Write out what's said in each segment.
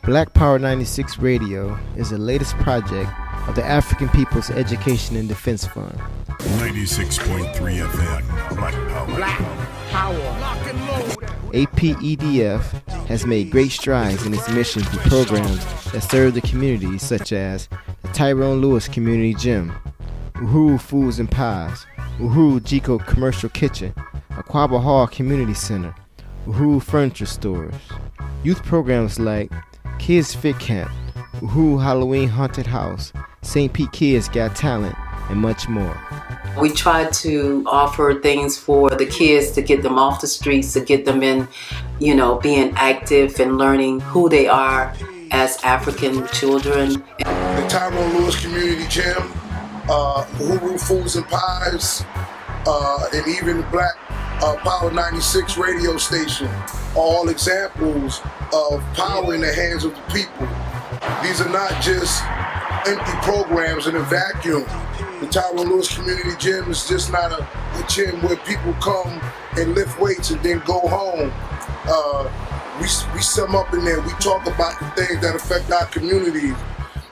Black Power 96 Radio is the latest project of the African People's Education and Defense Fund. 96.3 FM, Black Power. Black Power. APEDF has made great strides in its mission through programs that serve the community, such as the Tyrone Lewis Community Gym, Uhuru Foods and Pies, Uhuru Jiko Commercial Kitchen, Aquaba Hall Community Center, Uhuru Furniture Stores. Youth programs like Kids Fit Camp, Uhuru Halloween Haunted House, St. Pete Kids Got Talent, and much more. We try to offer things for the kids to get them off the streets, to get them in, being active and learning who they are as African children. The Tyrone Lewis Community Gym, Uhuru Foods and Pies, and even the Black Power 96 radio station, all examples of power in the hands of the people. These are not just empty programs in a vacuum. The Tyrone Lewis Community Gym is just not a gym where people come and lift weights and then go home. We sum up in there, we talk about the things that affect our communities.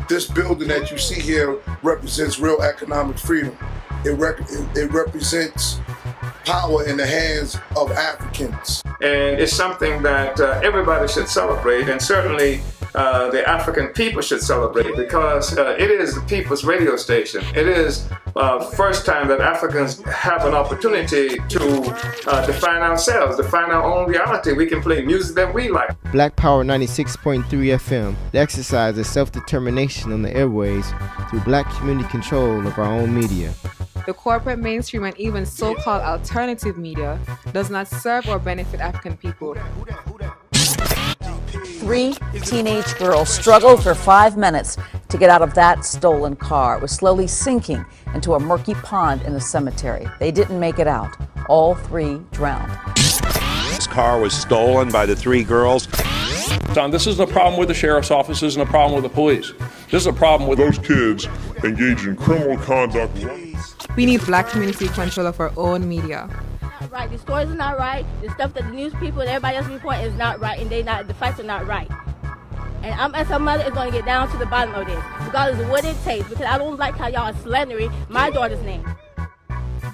This building that you see here represents real economic freedom. It represents power in the hands of Africans. And it's something that everybody should celebrate, and certainly the African people should celebrate, because it is the people's radio station. It is first time that Africans have an opportunity to define ourselves, define our own reality. We can play music that we like. Black Power 96.3 FM exercises self-determination on the airways through black community control of our own media. The corporate mainstream and even so-called alternative media does not serve or benefit African people. 3 teenage girls struggled for 5 minutes to get out of that stolen car. It was slowly sinking into a murky pond in a cemetery. They didn't make it out. All 3 drowned. This car was stolen by the 3 girls. This isn't a problem with the sheriff's office, this isn't a problem with the police. This is a problem with those kids engaged in criminal conduct. We need black community control of our own media. Right, the stories are not right. The stuff that the news people and everybody else report is not right, and the facts are not right. And I'm, as a mother, is going to get down to the bottom of this, regardless of what it takes, because I don't like how y'all are slandering my daughter's name.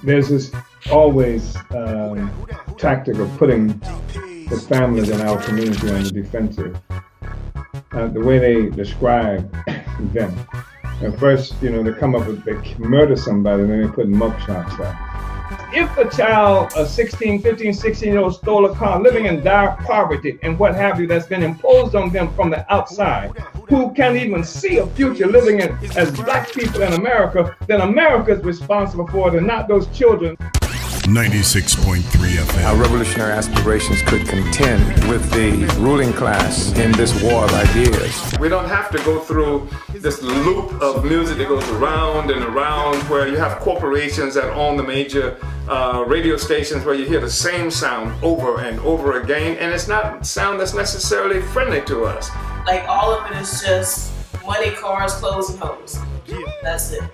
There's this always tactic of putting the families in our community on the defensive. The way they describe them. At first, they come up with, they murder somebody, and then they put mugshots out. If a child, a 16, 15, 16-year-old stole a car living in dire poverty and what have you, that's been imposed on them from the outside, who can't even see a future living as black people in America, then America is responsible for it and not those children. 96.3 FM. Our revolutionary aspirations could contend with the ruling class in this war of ideas. We don't have to go through this loop of music that goes around and around, where you have corporations that own the major radio stations, where you hear the same sound over and over again, and it's not sound that's necessarily friendly to us. Like, all of it is just money, cars, clothes, and hoes. That's it.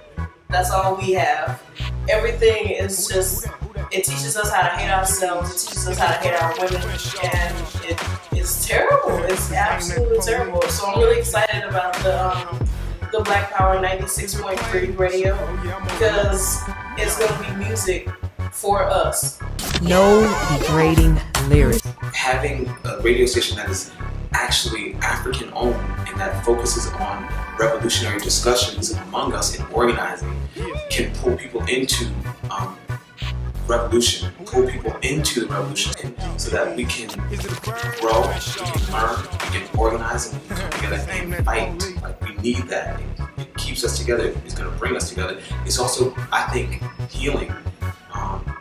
That's all we have. Everything is just, it teaches us how to hate ourselves, it teaches us how to hate our women, and it's terrible. It's absolutely terrible. So I'm really excited about the Black Power 96.3 radio, because it's going to be music for us. No degrading lyrics. Having a radio station that is actually African owned and that focuses on revolutionary discussions among us and organizing can pull people into revolution, pull people into the revolution, so that we can grow, we can learn, we can organize, and we can come together and fight. Like, we need that. It keeps us together. It's going to bring us together. It's also, I think, healing.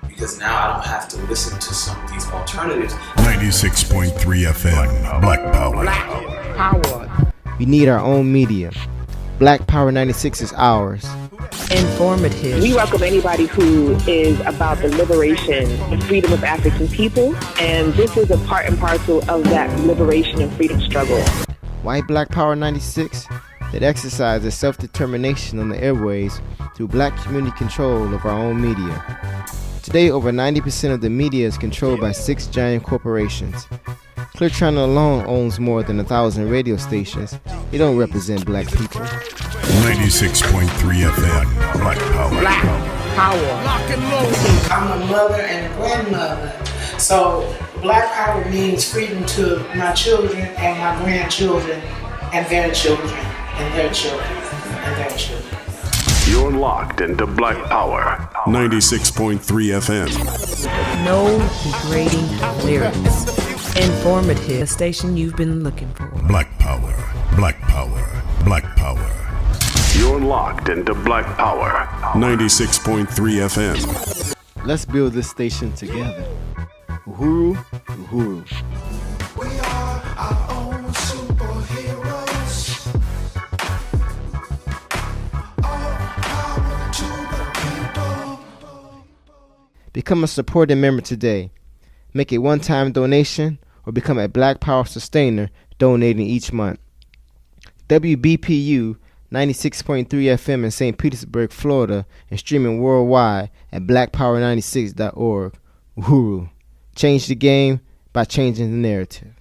Because now I don't have to listen to some of these alternatives. 96.3 FM, Black Power. Black Power. We need our own media. Black Power 96 is ours. Informative. We welcome anybody who is about the liberation and freedom of African people, and this is a part and parcel of that liberation and freedom struggle. Why Black Power 96? That exercises self-determination on the airways through black community control of our own media. Today, over 90% of the media is controlled by 6 giant corporations. Clear Channel alone owns more than 1,000 radio stations. It don't represent black people. 96.3 FM, Black Power. Black power. I'm a mother and a grandmother. So Black Power means freedom to my children and my grandchildren and their children and their children and their children. You're locked into Black Power. 96.3 FM. No degrading lyrics. Informative station you've been looking for. Black Power, Black Power, Black Power. You're locked into Black Power. 96.3 FM. Let's build this station together. Uhuru, Uhuru. We are our own superheroes. All power to the people. Become a supporting member today. Make a one-time donation or become a Black Power sustainer, donating each month. WBPU 96.3 FM in St. Petersburg, Florida, and streaming worldwide at blackpower96.org. Uhuru. Change the game by changing the narrative.